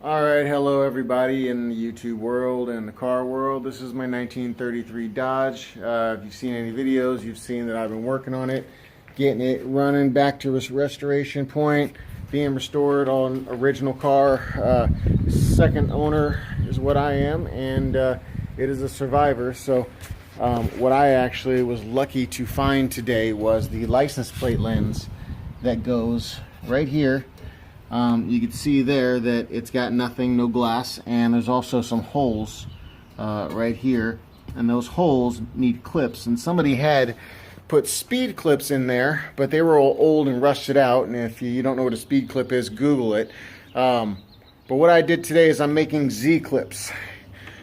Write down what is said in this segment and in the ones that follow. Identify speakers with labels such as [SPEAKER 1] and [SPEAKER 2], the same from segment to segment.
[SPEAKER 1] Alright, hello everybody in the YouTube world and the car world. This is my 1933 Dodge. If you've seen any videos, you've seen that I've been working on it, getting it running back to its restoration point, being restored on original car. Second owner is what I am, and it is a survivor. So what I actually was lucky to find today was the license plate lens that goes right here. You can see there that it's got nothing, no glass, and there's also some holes right here, and those holes need clips, and somebody had put speed clips in there, but they were all old and rusted out, and if you don't know what a speed clip is, Google it. But what I did today is I'm making Z clips,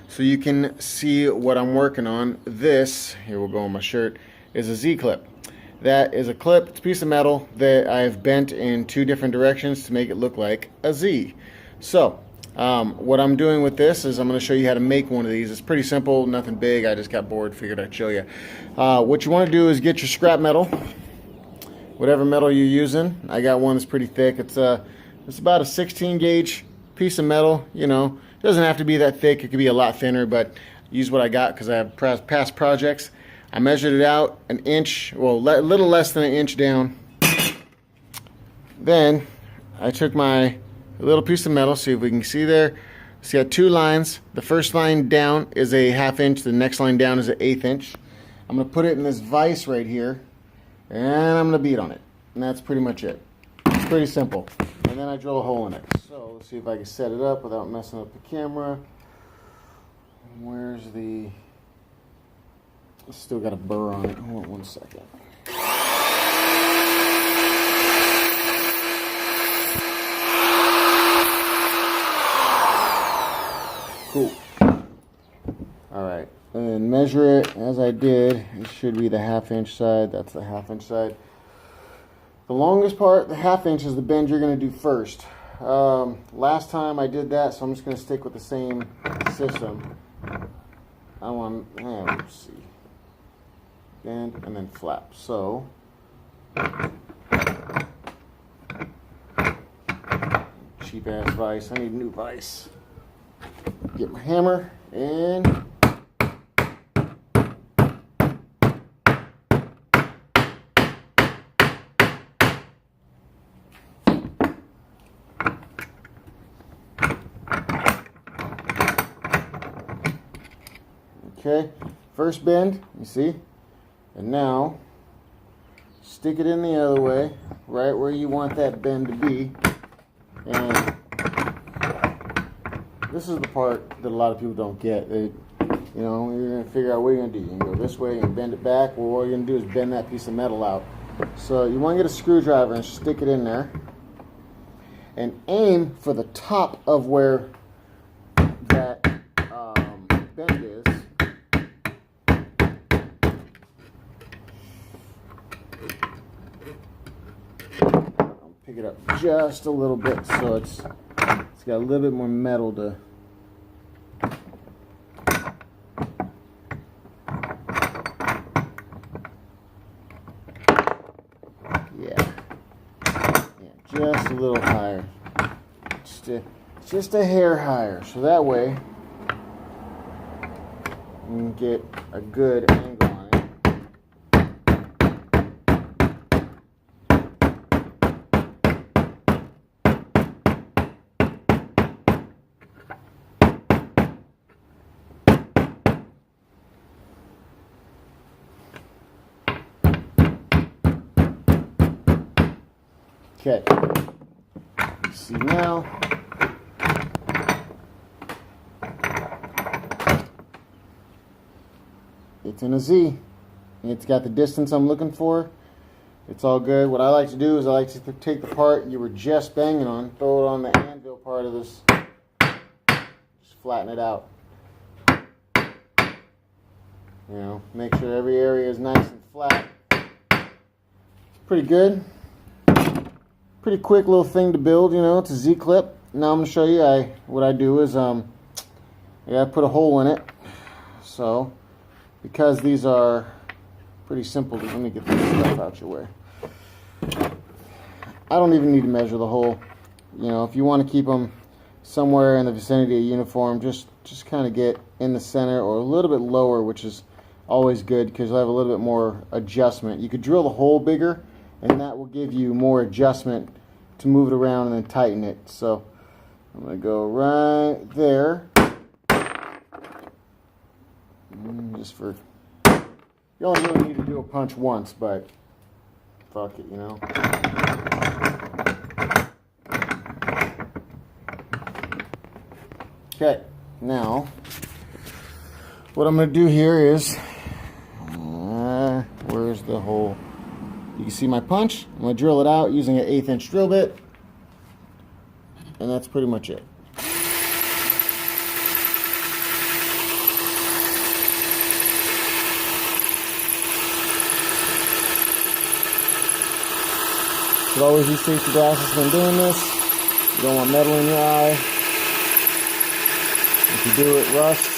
[SPEAKER 1] so you can see what I'm working on. This, here we'll go on my shirt, is a Z clip. That is a clip, it's a piece of metal that I've bent in two different directions to make it look like a Z. So, what I'm doing with this is I'm going to show you how to make one of these. It's pretty simple, nothing big. I just got bored, figured I'd show you. What you want to do is get your scrap metal, whatever metal you're using. I got one that's pretty thick. It's about a 16 gauge piece of metal. You know, it doesn't have to be that thick. It could be a lot thinner, but use what I got because I have past projects. I measured it out an inch, well, a little less than an inch down. Then I took my little piece of metal, see if we can see there. See, I got two lines. The first line down is a 1/2 inch. The next line down is an 1/8 inch. I'm going to put it in this vise right here, and I'm going to beat on it. And that's pretty much it. It's pretty simple. And then I drill a hole in it. So let's see if I can set it up without messing up the camera. Where's the... It's still got a burr on it. Hold on one second. Cool. Alright. And then measure it as I did. It should be the 1/2 inch side. That's the 1/2 inch side. The longest part, the 1/2 inch, is the bend you're going to do first. Last time I did that, so I'm just going to stick with the same system. Let's see. Bend and then flap. So cheap ass vise. I need a new vise. Get my hammer and okay. First bend, you see? And now, stick it in the other way, right where you want that bend to be. And this is the part that a lot of people don't get. You're going to figure out what you're going to do. You can go this way and bend it back. Well, what you're going to do is bend that piece of metal out. So you want to get a screwdriver and stick it in there. And aim for the top of where that bend is. Pick it up just a little bit so it's got a little bit more metal to yeah, just a little higher, just a hair higher, so that way you can get a good angle. Okay, see now, it's in a Z, and it's got the distance I'm looking for. It's all good. What I like to do is I like to take the part you were just banging on, throw it on the anvil part of this, just flatten it out. You know, make sure every area is nice and flat. It's pretty good. Pretty quick little thing to build, you know. It's a Z clip. Now I'm going to show you what I do is I put a hole in it. So because these are pretty simple, let me get this stuff out your way. I don't even need to measure the hole. You know, if you want to keep them somewhere in the vicinity of uniform. Just kind of get in the center or a little bit lower, which is always good because you'll have a little bit more adjustment. You could drill the hole bigger, and that will give you more adjustment to move it around and then tighten it. So I'm going to go right there. Just for, you only really need to do a punch once, but fuck it, you know. Okay, now what I'm going to do here is, where's the hole? You can see my punch. I'm going to drill it out using an 1/8 inch drill bit, and that's pretty much it. You should always use safety glasses when doing this. You don't want metal in your eye. If you do, it rusts.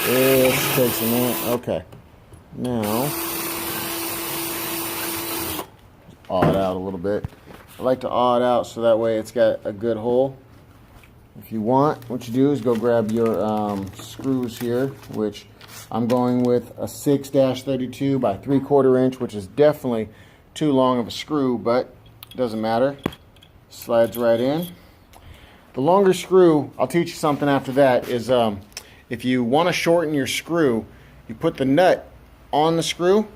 [SPEAKER 1] This takes a minute. Okay. Now, awe it out a little bit. I like to awe it out so that way it's got a good hole. If you want, what you do is go grab your screws here, which I'm going with a 6-32 by 3/4 inch, which is definitely too long of a screw, but it doesn't matter. Slides right in. The longer screw, I'll teach you something after that, is if you want to shorten your screw, you put the nut on the screw,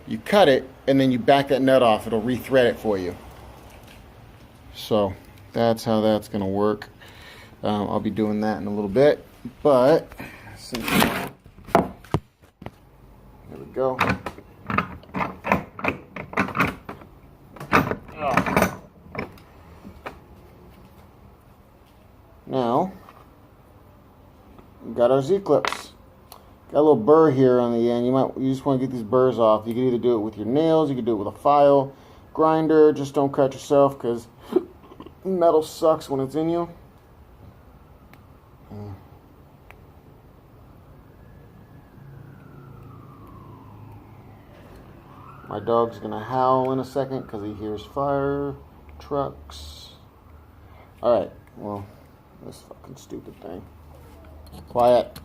[SPEAKER 1] you cut it, and then you back that nut off. It'll re-thread it for you. So that's how that's going to work. I'll be doing that in a little bit, but there we go. Now, we got our Z-clips. Got a little burr here on the end. You just want to get these burrs off. You can either do it with your nails, you can do it with a file grinder. Just don't cut yourself because metal sucks when it's in you. My dog's gonna howl in a second because he hears fire trucks. Alright, well, this fucking stupid thing. Quiet.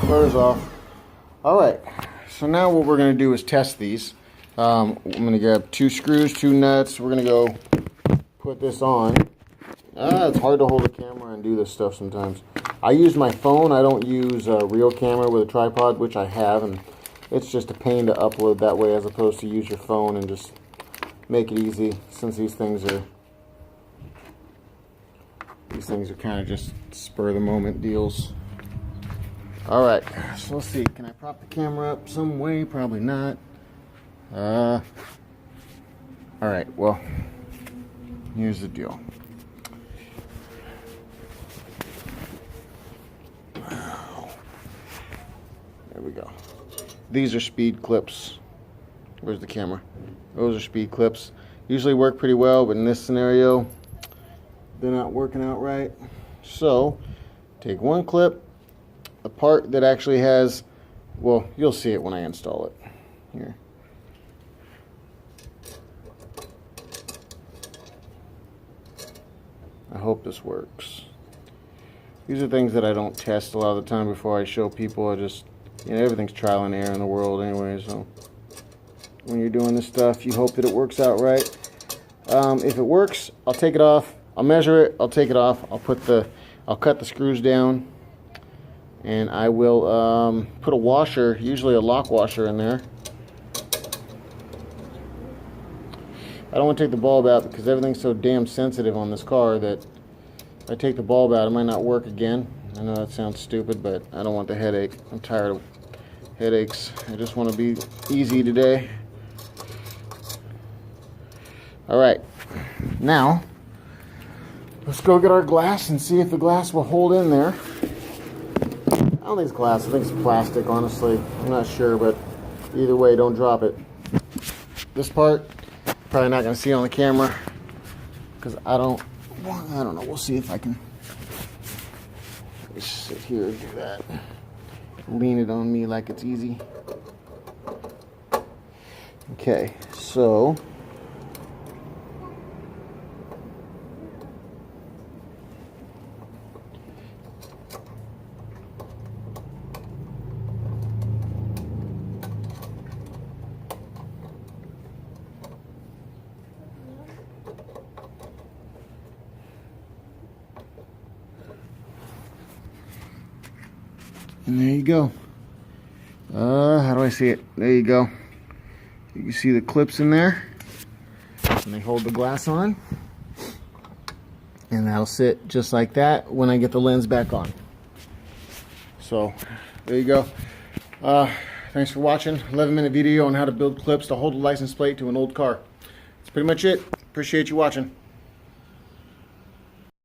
[SPEAKER 1] Burrs off. Alright, so now what we're going to do is test these. I'm going to grab 2 screws, 2 nuts. We're going to go put this on. It's hard to hold a camera and do this stuff sometimes. I use my phone. I don't use a real camera with a tripod, which I have, and it's just a pain to upload that way as opposed to use your phone and just make it easy, since these things are kind of just spur of the moment deals. Alright, so let's see. Can I prop the camera up some way? Probably not. Alright, well, here's the deal. There we go. These are speed clips. Where's the camera? Those are speed clips. Usually work pretty well, but in this scenario, they're not working out right. So, take one clip, a part that actually has, well, you'll see it when I install it. Here. I hope this works. These are things that I don't test a lot of the time before I show people. I just, everything's trial and error in the world anyway, so when you're doing this stuff, you hope that it works out right. If it works, I'll take it off. I'll measure it. I'll take it off. I'll cut the screws down, and I will put a washer, usually a lock washer, in there. I don't want to take the bulb out because everything's so damn sensitive on this car that if I take the bulb out, it might not work again. I know that sounds stupid, but I don't want the headache. I'm tired of headaches. I just want to be easy today. Alright, now let's go get our glass and see if the glass will hold in there. don't think it's glass. I think it's plastic, honestly. I'm not sure, but either way, don't drop it. This part, probably not going to see on the camera because I don't know. We'll see if I can just sit here and do that. Lean it on me like it's easy. Okay, so and there you go. How do I see it? There you go. You can see the clips in there, and they hold the glass on, and that'll sit just like that when I get the lens back on. So there you go. Thanks for watching. 11-minute video on how to build clips to hold a license plate to an old car. That's pretty much it. Appreciate you watching.